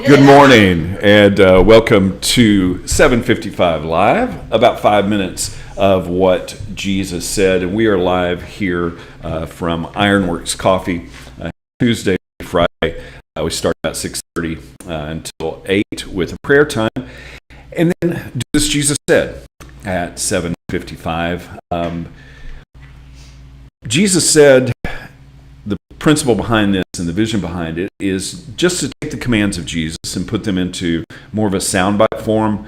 Good morning, and welcome to 755 Live, about 5 minutes of what Jesus said. And we are live here from Ironworks Coffee, Tuesday, Friday. We start about 6:30 until 8 with a prayer time. And then do as Jesus said at 7:55. Jesus said, the principle behind this and the vision behind it is just to take the commands of Jesus and put them into more of a soundbite form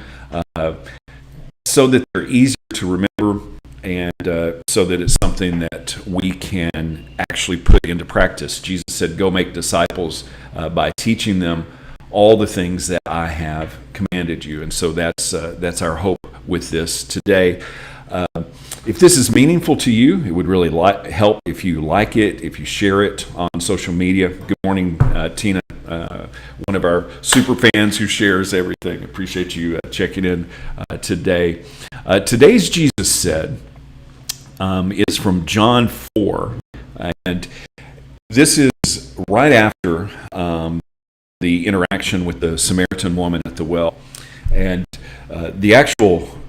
so that they're easier to remember and so that it's something that we can actually put into practice. Jesus said, go make disciples by teaching them all the things that I have commanded you. And so that's our hope with this today. If this is meaningful to you, it would really help if you like it, if you share it on social media. Good morning, Tina, one of our super fans who shares everything. Appreciate you checking in today. Today's Jesus Said is from John 4, and this is right after the interaction with the Samaritan woman at the well. And the actual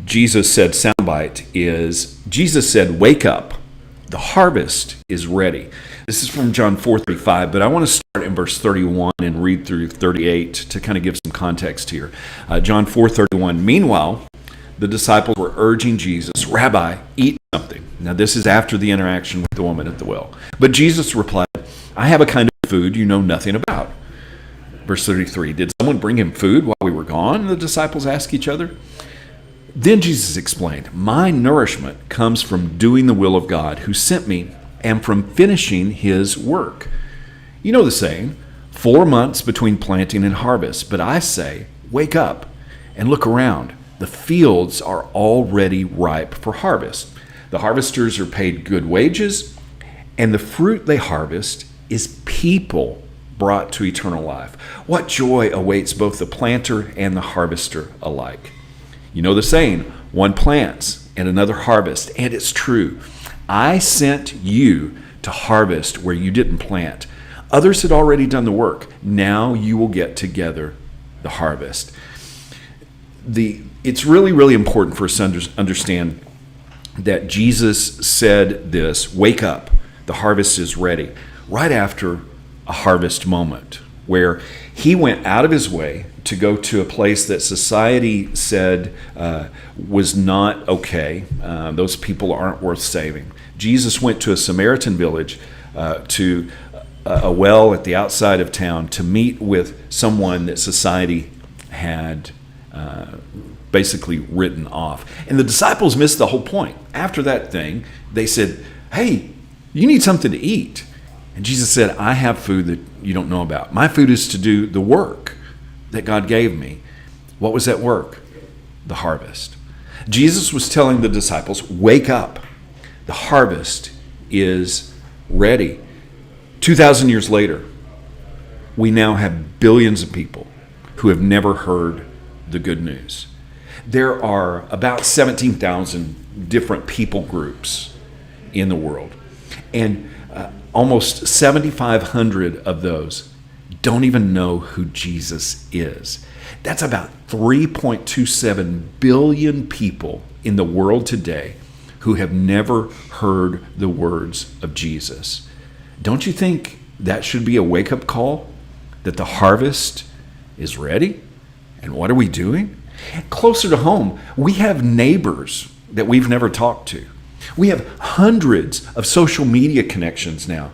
Jesus Said soundbite is, Jesus said, wake up, the harvest is ready. This is from John 4:35, but I want to start in verse 31 and read through 38 to kind of give some context here. John 4:31, meanwhile, the disciples were urging Jesus, Rabbi, eat something. Now this is after the interaction with the woman at the well. But Jesus replied, I have a kind of food you know nothing about. Verse 33, did someone bring him food while we were gone? The disciples asked each other. Then Jesus explained, my nourishment comes from doing the will of God who sent me and from finishing his work. You know the saying, 4 months between planting and harvest. But I say, wake up and look around. The fields are already ripe for harvest. The harvesters are paid good wages, and the fruit they harvest is people brought to eternal life. What joy awaits both the planter and the harvester alike. You know the saying, one plants and another harvests, and it's true. I sent you to harvest where you didn't plant. Others had already done the work. Now you will get together the harvest. It's really, really important for us to understand that Jesus said this, wake up, the harvest is ready, right after a harvest moment where he went out of his way to go to a place that society said was not okay. Those people aren't worth saving. Jesus went to a Samaritan village, to a well at the outside of town, to meet with someone that society had basically written off. And the disciples missed the whole point. After that thing, they said, hey, you need something to eat. And Jesus said, I have food that you don't know about. My food is to do the work that God gave me. What was that work? The harvest. Jesus was telling the disciples, wake up. The harvest is ready. 2,000 years later, we now have billions of people who have never heard the good news. There are about 17,000 different people groups in the world. And almost 7,500 of those don't even know who Jesus is. That's about 3.27 billion people in the world today who have never heard the words of Jesus. Don't you think that should be a wake-up call? That the harvest is ready? And what are we doing? Closer to home, we have neighbors that we've never talked to. We have hundreds of social media connections now.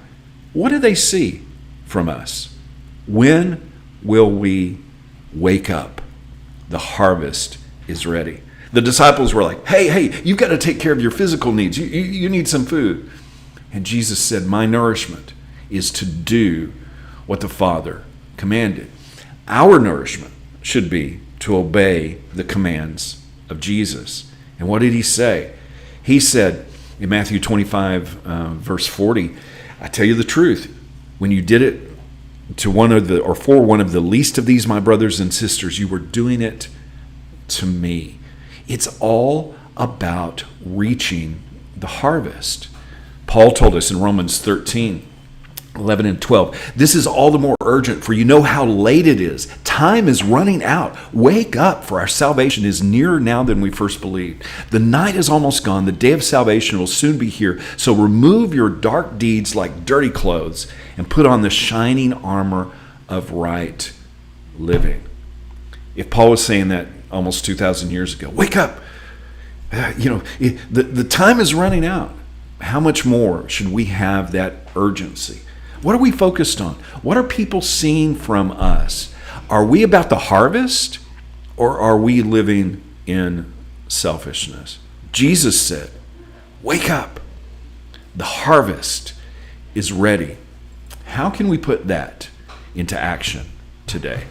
What do they see from us? When will we wake up? The harvest is ready. The disciples were like, hey, you've got to take care of your physical needs. You need some food. And Jesus said, my nourishment is to do what the Father commanded. Our nourishment should be to obey the commands of Jesus. And what did he say? He said in Matthew 25, verse 40, I tell you the truth, when you did it to for one of the least of these, my brothers and sisters, you were doing it to me. It's all about reaching the harvest. Paul told us in Romans 13 11 and 12. This is all the more urgent, for you know how late it is. Time is running out. Wake up, for our salvation is nearer now than we first believed. The night is almost gone. The day of salvation will soon be here. So remove your dark deeds like dirty clothes and put on the shining armor of right living. If Paul was saying that almost 2,000 years ago, wake up. The time is running out. How much more should we have that urgency? What are we focused on? What are people seeing from us? Are we about the harvest, or are we living in selfishness? Jesus said, wake up. The harvest is ready. How can we put that into action today?